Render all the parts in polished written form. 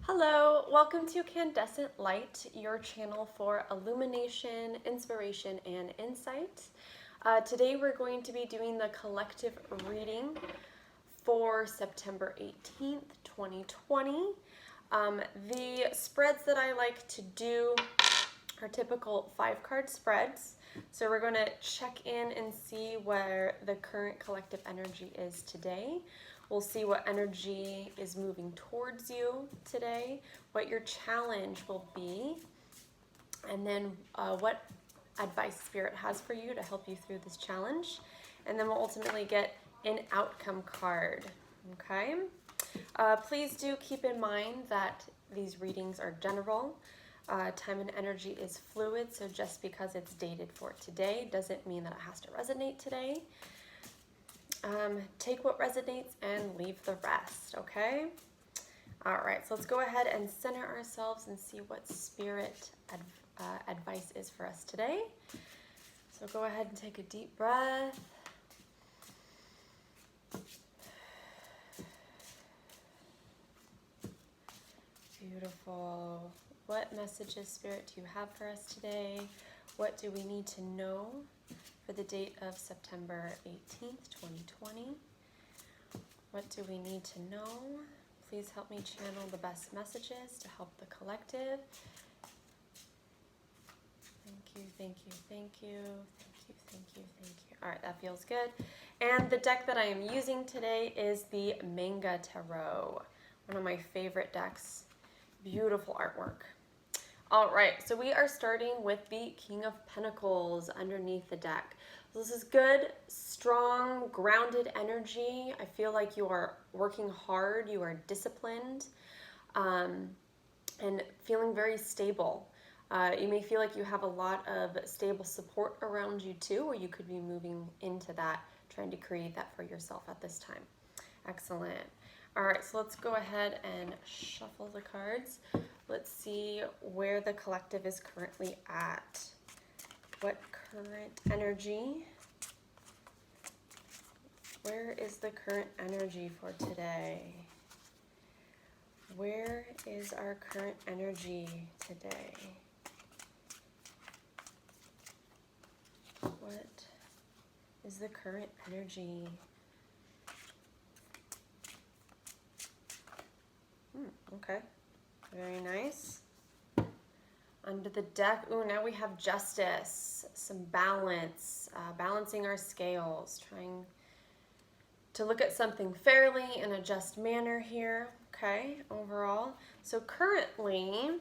Hello, welcome to Candescent Light, your channel for illumination, inspiration, and insight. Today we're going to be doing the collective reading for September 18th, 2020. The spreads that I like to do are typical 5-card spreads. So we're going to check in and see where the current collective energy is today. We'll see what energy is moving towards you today, what your challenge will be, and then what advice Spirit has for you to help you through this challenge. And then we'll ultimately get an outcome card, okay? Please do keep in mind that these readings are general. Time and energy is fluid, so just because it's dated for today doesn't mean that it has to resonate today. Take what resonates and leave the rest, okay? All right, so let's go ahead and center ourselves and see what Spirit advice is for us today. So go ahead and take a deep breath. Beautiful. What messages, Spirit, do you have for us today? What do we need to know for the date of September 18th, 2020? What do we need to know? Please help me channel the best messages to help the collective. Thank you, thank you, thank you, thank you, thank you, thank you. All right, that feels good. And the deck that I am using today is the Manga Tarot, one of my favorite decks. Beautiful artwork. All right, so we are starting with the King of Pentacles underneath the deck. So this is good, strong, grounded energy. I feel like you are working hard, you are disciplined, and feeling very stable. You may feel like you have a lot of stable support around you too, or you could be moving into that, trying to create that for yourself at this time. Excellent. All right, so let's go ahead and shuffle the cards. Let's see where the collective is currently at. What current energy? Where is the current energy for today? Where is our current energy today? What is the current energy? Okay, very nice. Under the deck, ooh, now we have justice, some balance, balancing our scales, trying to look at something fairly in a just manner here, okay, overall. So currently,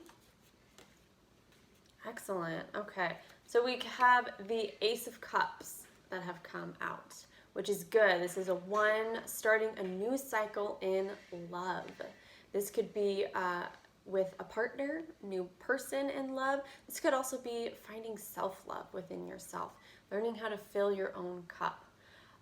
excellent, okay. So we have the Ace of Cups that have come out, which is good. This is a one starting a new cycle in love. This could be with a partner, new person in love. This could also be finding self-love within yourself, learning how to fill your own cup.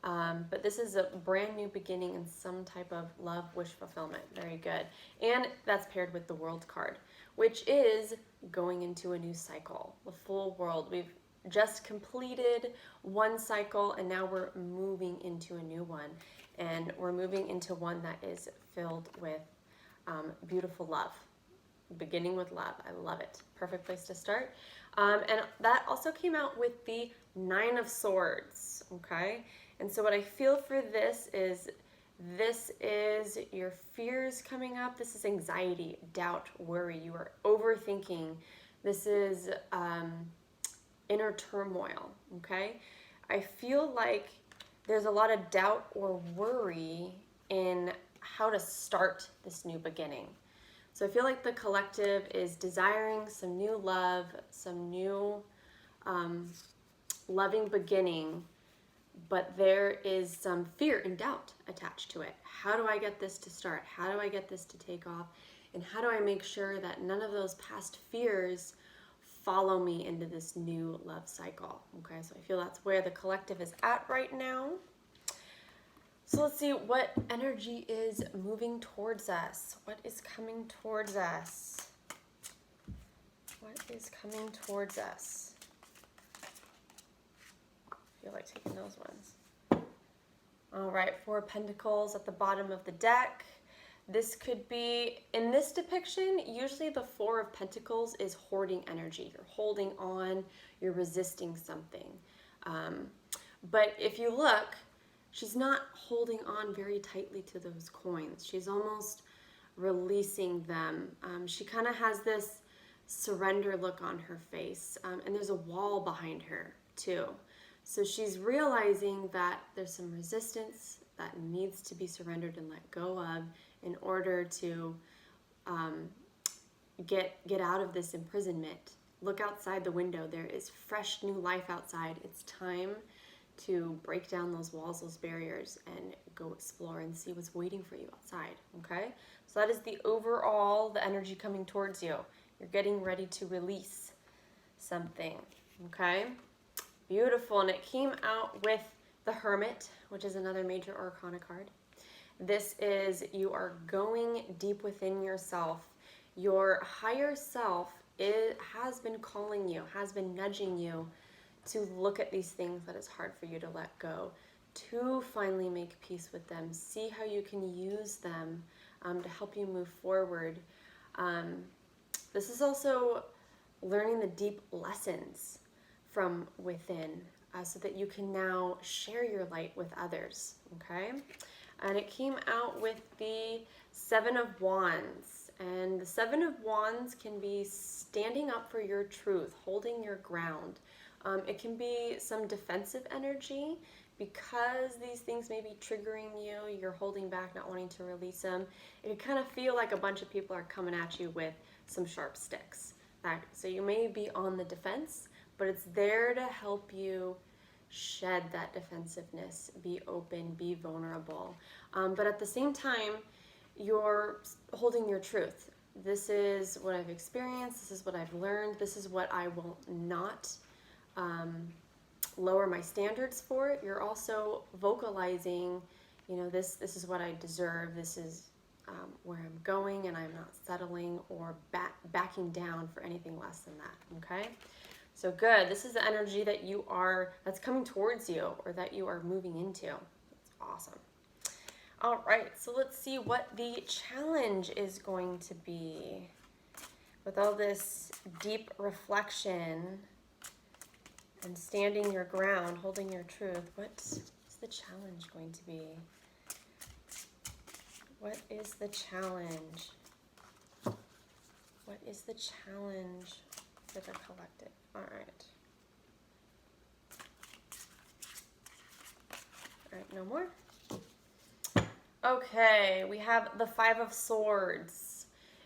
But this is a brand new beginning in some type of love, wish fulfillment. Very good. And that's paired with the World card, which is going into a new cycle, the full world. We've just completed one cycle and now we're moving into a new one. And we're moving into one that is filled with beautiful love. Beginning with love. I love it. Perfect place to start. And that also came out with the Nine of Swords. Okay. And so what I feel for this is your fears coming up. This is anxiety, doubt, worry. You are overthinking. This is inner turmoil. Okay. I feel like there's a lot of doubt or worry in how to start this new beginning. So I feel like the collective is desiring some new love, some new loving beginning, but there is some fear and doubt attached to it. How do I get this to start? How do I get this to take off? And how do I make sure that none of those past fears follow me into this new love cycle? Okay, so I feel that's where the collective is at right now. So let's see what energy is moving towards us. What is coming towards us? What is coming towards us? I feel like taking those ones. All right, Four of Pentacles at the bottom of the deck. This could be, in this depiction, usually the Four of Pentacles is hoarding energy. You're holding on, you're resisting something. But if you look, she's not holding on very tightly to those coins. She's almost releasing them. She kind of has this surrender look on her face, and there's a wall behind her too. So she's realizing that there's some resistance that needs to be surrendered and let go of in order to get out of this imprisonment. Look outside the window. There is fresh new life outside. It's time to break down those walls, those barriers, and go explore and see what's waiting for you outside, okay? So that is the overall, the energy coming towards you. You're getting ready to release something, okay? Beautiful, and it came out with the Hermit, which is another major arcana card. This is, you are going deep within yourself. Your higher self has been calling you, has been nudging you to look at these things that it's hard for you to let go, to finally make peace with them, see how you can use them to help you move forward. This is also learning the deep lessons from within so that you can now share your light with others, okay? And it came out with the Seven of Wands. And the Seven of Wands can be standing up for your truth, holding your ground. It can be some defensive energy because these things may be triggering you, you're holding back, not wanting to release them. It can kind of feel like a bunch of people are coming at you with some sharp sticks. So you may be on the defense, but it's there to help you shed that defensiveness, be open, be vulnerable. But at the same time, you're holding your truth. This is what I've experienced, this is what I've learned, this is what I will not lower my standards for. You're also vocalizing, you know, this is what I deserve, this is where I'm going, and I'm not settling or backing down for anything less than that, okay? So good, this is the energy that that's coming towards you or that you are moving into. That's awesome. All right, so let's see what the challenge is going to be. With all this deep reflection and standing your ground, holding your truth, what is the challenge going to be? What is the challenge? What is the challenge for the collective? All right. All right, no more. Okay, we have the Five of Swords.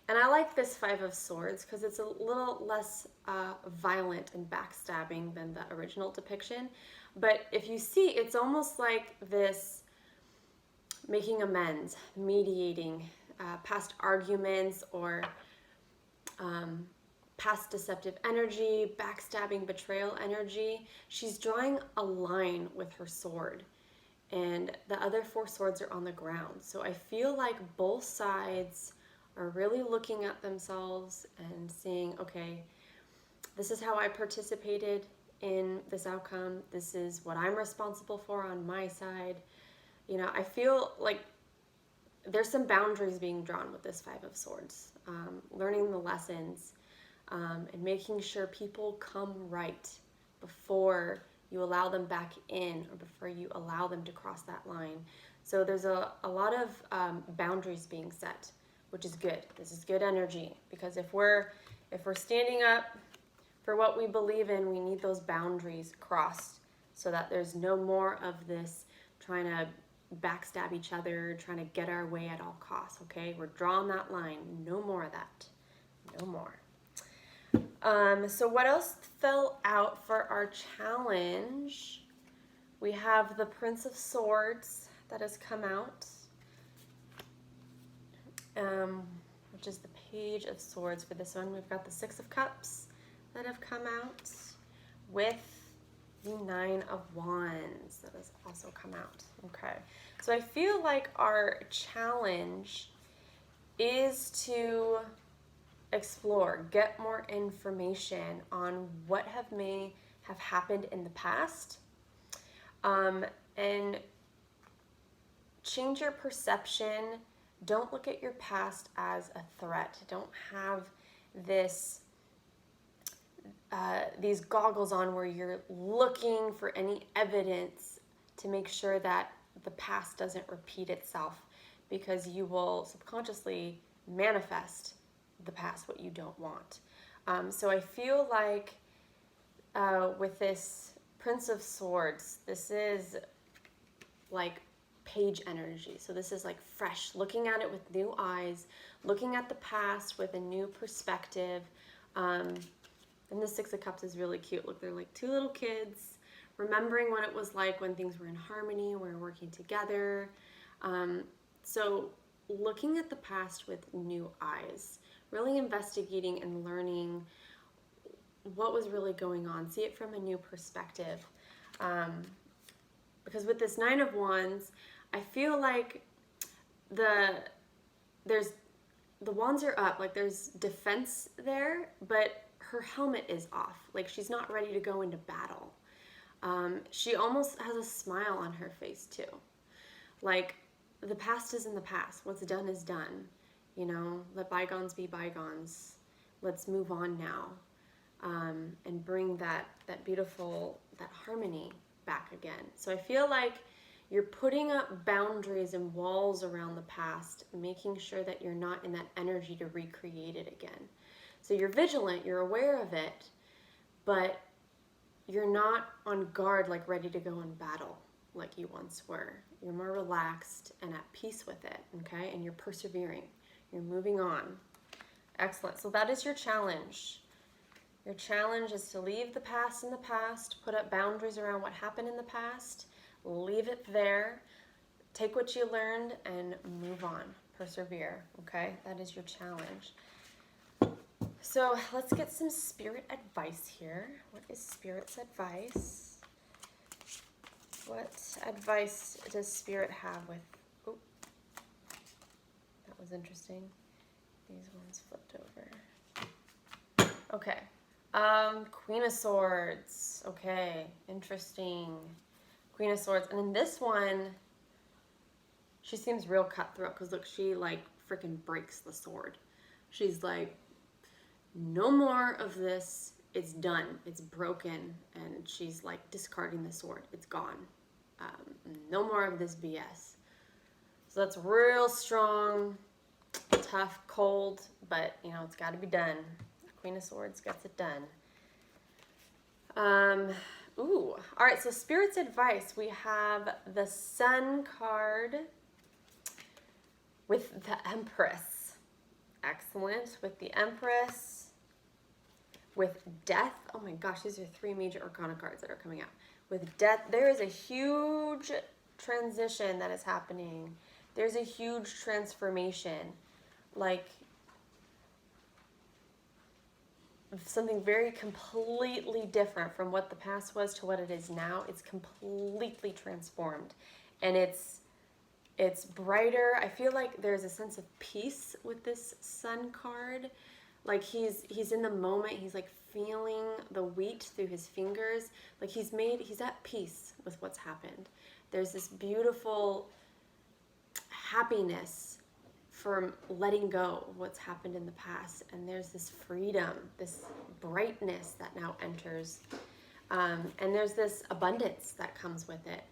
And I like this Five of Swords because it's a little less violent and backstabbing than the original depiction. But if you see, it's almost like this making amends, mediating past arguments or past deceptive energy, backstabbing, betrayal energy. She's drawing a line with her sword, and the other four swords are on the ground. So I feel like both sides are really looking at themselves and saying, okay, this is how I participated in this outcome. This is what I'm responsible for on my side. You know, I feel like there's some boundaries being drawn with this Five of Swords, learning the lessons, and making sure people come right before you allow them back in or before you allow them to cross that line. So there's a lot of boundaries being set, which is good. This is good energy, because if we're standing up for what we believe in, we need those boundaries crossed so that there's no more of this trying to backstab each other, trying to get our way at all costs, okay? We're drawing that line. No more of that. No more. So what else fell out for our challenge? We have the Prince of Swords that has come out, which is the Page of Swords for this one. We've got the Six of Cups that have come out with the Nine of Wands that has also come out. Okay, so I feel like our challenge is to explore, get more information on what may have happened in the past, and change your perception don't look at your past as a threat. Don't have this these goggles on where you're looking for any evidence to make sure that the past doesn't repeat itself, because you will subconsciously manifest the past, what you don't want. So I feel like with this Prince of Swords, this is like page energy. So this is like fresh, looking at it with new eyes, looking at the past with a new perspective. And the Six of Cups is really cute. Look, they're like two little kids, remembering what it was like when things were in harmony, we were working together. So looking at the past with new eyes, really investigating and learning what was really going on. See it from a new perspective. Because with this Nine of Wands, I feel like the wands are up, like there's defense there, but her helmet is off. Like she's not ready to go into battle. She almost has a smile on her face too. Like the past is in the past. What's done is done. You know, let bygones be bygones. Let's move on now, and bring that beautiful, that harmony back again. So I feel like you're putting up boundaries and walls around the past, making sure that you're not in that energy to recreate it again. So you're vigilant, you're aware of it, but you're not on guard, like ready to go in battle like you once were. You're more relaxed and at peace with it, okay? And you're persevering. You're moving on. Excellent. So that is your challenge. Your challenge is to leave the past in the past, put up boundaries around what happened in the past, leave it there, take what you learned, and move on. Persevere, okay? That is your challenge. So let's get some spirit advice here. What is spirit's advice? What advice does spirit have with... Oh, that was interesting. These ones flipped over. Okay. Queen of Swords. Okay, interesting. Queen of Swords. And then this one, she seems real cutthroat, because look, she like freaking breaks the sword. She's like, no more of this. It's done. It's broken. And she's like discarding the sword. It's gone. No more of this BS. So that's real strong, tough, cold, but you know, it's got to be done. Queen of Swords gets it done. All right, so Spirit's advice. We have the Sun card with the Empress. Excellent. With the Empress. With Death. Oh my gosh, these are three major Arcana cards that are coming out. With Death, there is a huge transition that is happening. There's a huge transformation. Like something very completely different from what the past was to what it is now. It's completely transformed. And it's brighter. I feel like there's a sense of peace with this Sun card. Like he's in the moment. He's like feeling the wheat through his fingers. Like he's at peace with what's happened. There's this beautiful happiness from letting go of what's happened in the past. And there's this freedom, this brightness that now enters. And there's this abundance that comes with it.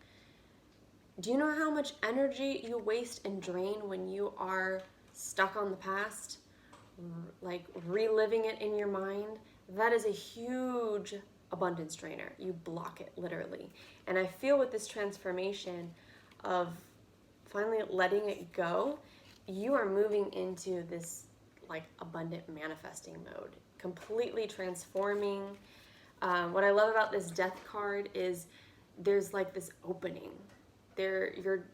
Do you know how much energy you waste and drain when you are stuck on the past? Like reliving it in your mind? That is a huge abundance drainer. You block it, literally. And I feel with this transformation of finally letting it go, you are moving into this like abundant manifesting mode, completely transforming. What I love about this Death card is there's like this opening. You're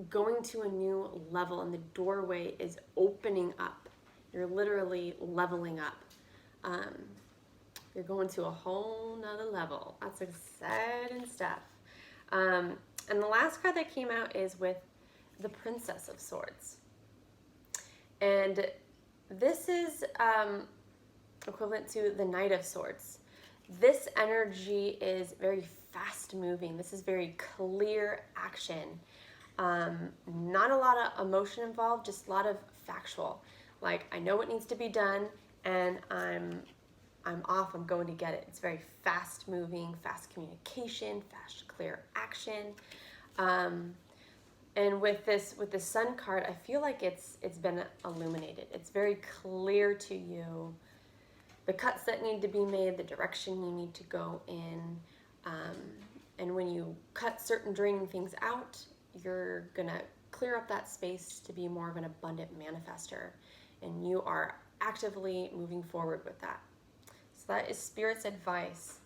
going to a new level, and the doorway is opening up. You're literally leveling up. You're going to a whole nother level. That's exciting stuff. And the last card that came out is with the Princess of Swords. And this is equivalent to the Knight of Swords. This energy is very fast moving. This is very clear action. Not a lot of emotion involved, just a lot of factual. Like, I know what needs to be done, and I'm off, I'm going to get it. It's very fast moving, fast communication, fast, clear action. And with this Sun card, I feel like it's been illuminated. It's very clear to you the cuts that need to be made, the direction you need to go in. And when you cut certain draining things out, you're gonna clear up that space to be more of an abundant manifester. And you are actively moving forward with that. So that is Spirit's advice,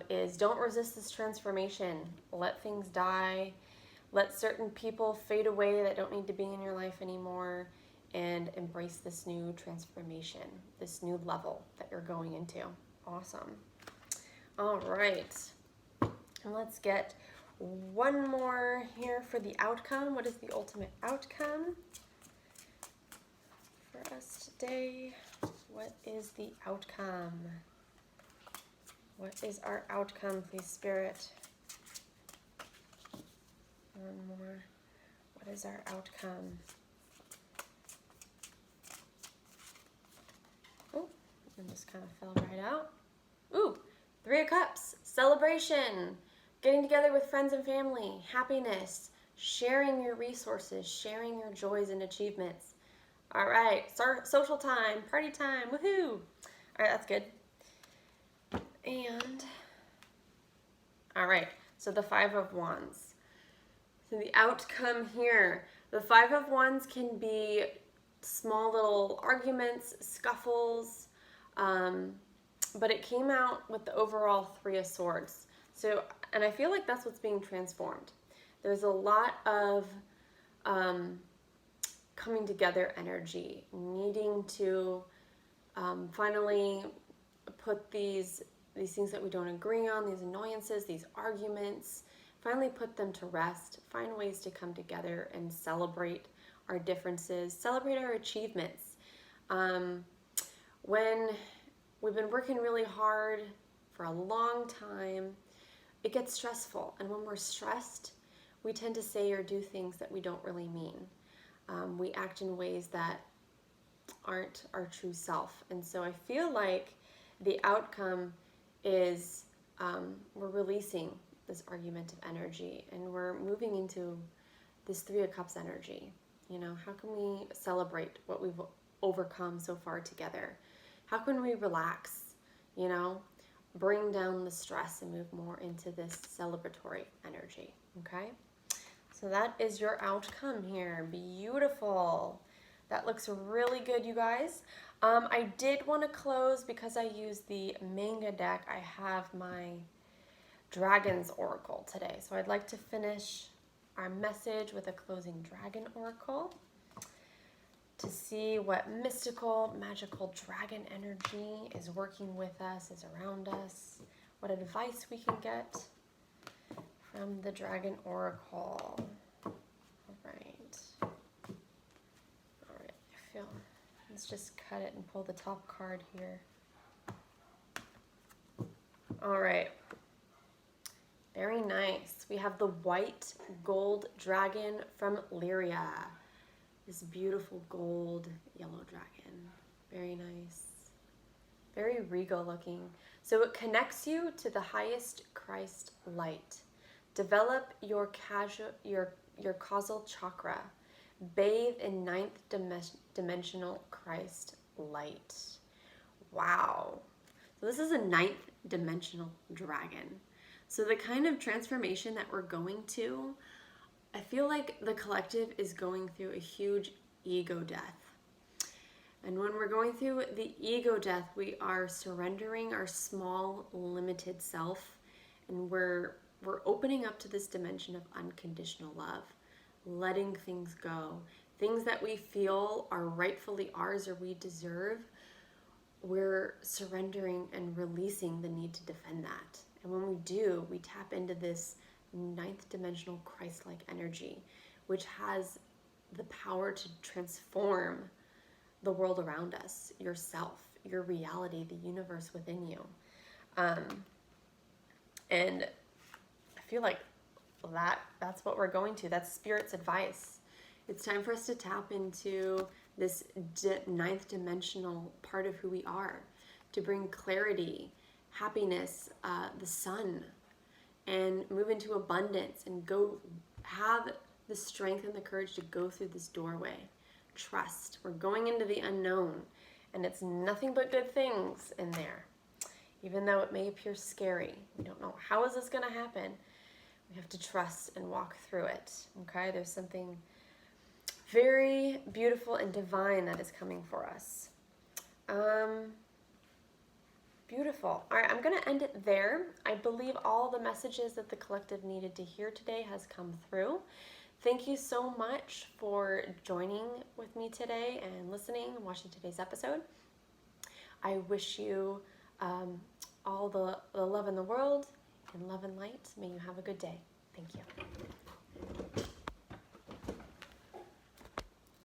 is don't resist this transformation. Let things die. Let certain people fade away that don't need to be in your life anymore, and embrace this new transformation, this new level that you're going into. Awesome. All right. And let's get one more here for the outcome. What is the ultimate outcome for us today? What is the outcome? What is our outcome, please, Spirit? One more. What is our outcome? Oh, and just kind of fell right out. Ooh, 3 of Cups. Celebration. Getting together with friends and family. Happiness. Sharing your resources. Sharing your joys and achievements. All right. Social time. Party time. Woohoo. All right, that's good. And, all right. So the 5 of Wands. So the outcome here, the 5 of Wands can be small little arguments, scuffles, but it came out with the overall 3 of Swords. So, and I feel like that's what's being transformed. There's a lot of coming together energy, needing to finally put these things that we don't agree on, these annoyances, these arguments, finally put them to rest, find ways to come together and celebrate our differences, celebrate our achievements. When we've been working really hard for a long time, it gets stressful. And when we're stressed, we tend to say or do things that we don't really mean. We act in ways that aren't our true self. And so I feel like the outcome is we're releasing this argumentative energy, and we're moving into this 3 of Cups energy. You know, how can we celebrate what we've overcome so far together? How can we relax, you know, bring down the stress and move more into this celebratory energy, okay? So that is your outcome here. Beautiful. That looks really good, you guys. I did want to close, because I used the manga deck, I have my Dragon's Oracle today. So I'd like to finish our message with a closing Dragon Oracle to see what mystical, magical dragon energy is working with us, is around us, what advice we can get from the Dragon Oracle. All right. I feel, let's just cut it and pull the top card here. All right. Very nice. We have the white gold dragon from Lyria. This beautiful gold yellow dragon. Very nice. Very regal looking. So it connects you to the highest Christ light. Develop your causal chakra. Bathe in 9th dimensional Christ light. Wow. So this is a 9th dimensional dragon. So the kind of transformation that we're going to, I feel like the collective is going through a huge ego death. And when we're going through the ego death, we are surrendering our small, limited self, and we're opening up to this dimension of unconditional love, letting things go. Things that we feel are rightfully ours or we deserve, we're surrendering and releasing the need to defend that. And when we do, we tap into this 9th dimensional Christ-like energy, which has the power to transform the world around us, yourself, your reality, the universe within you. And I feel like that's what we're going to. That's Spirit's advice. It's time for us to tap into this ninth dimensional part of who we are, to bring clarity, happiness, the sun, and move into abundance and go have the strength and the courage to go through this doorway. Trust. We're going into the unknown, and it's nothing but good things in there. Even though it may appear scary, we don't know how is this going to happen. We have to trust and walk through it. Okay? There's something very beautiful and divine that is coming for us. Beautiful. All right, I'm going to end it there. I believe all the messages that the collective needed to hear today has come through. Thank you so much for joining with me today and listening and watching today's episode. I wish you all the love in the world and love and light. May you have a good day. Thank you.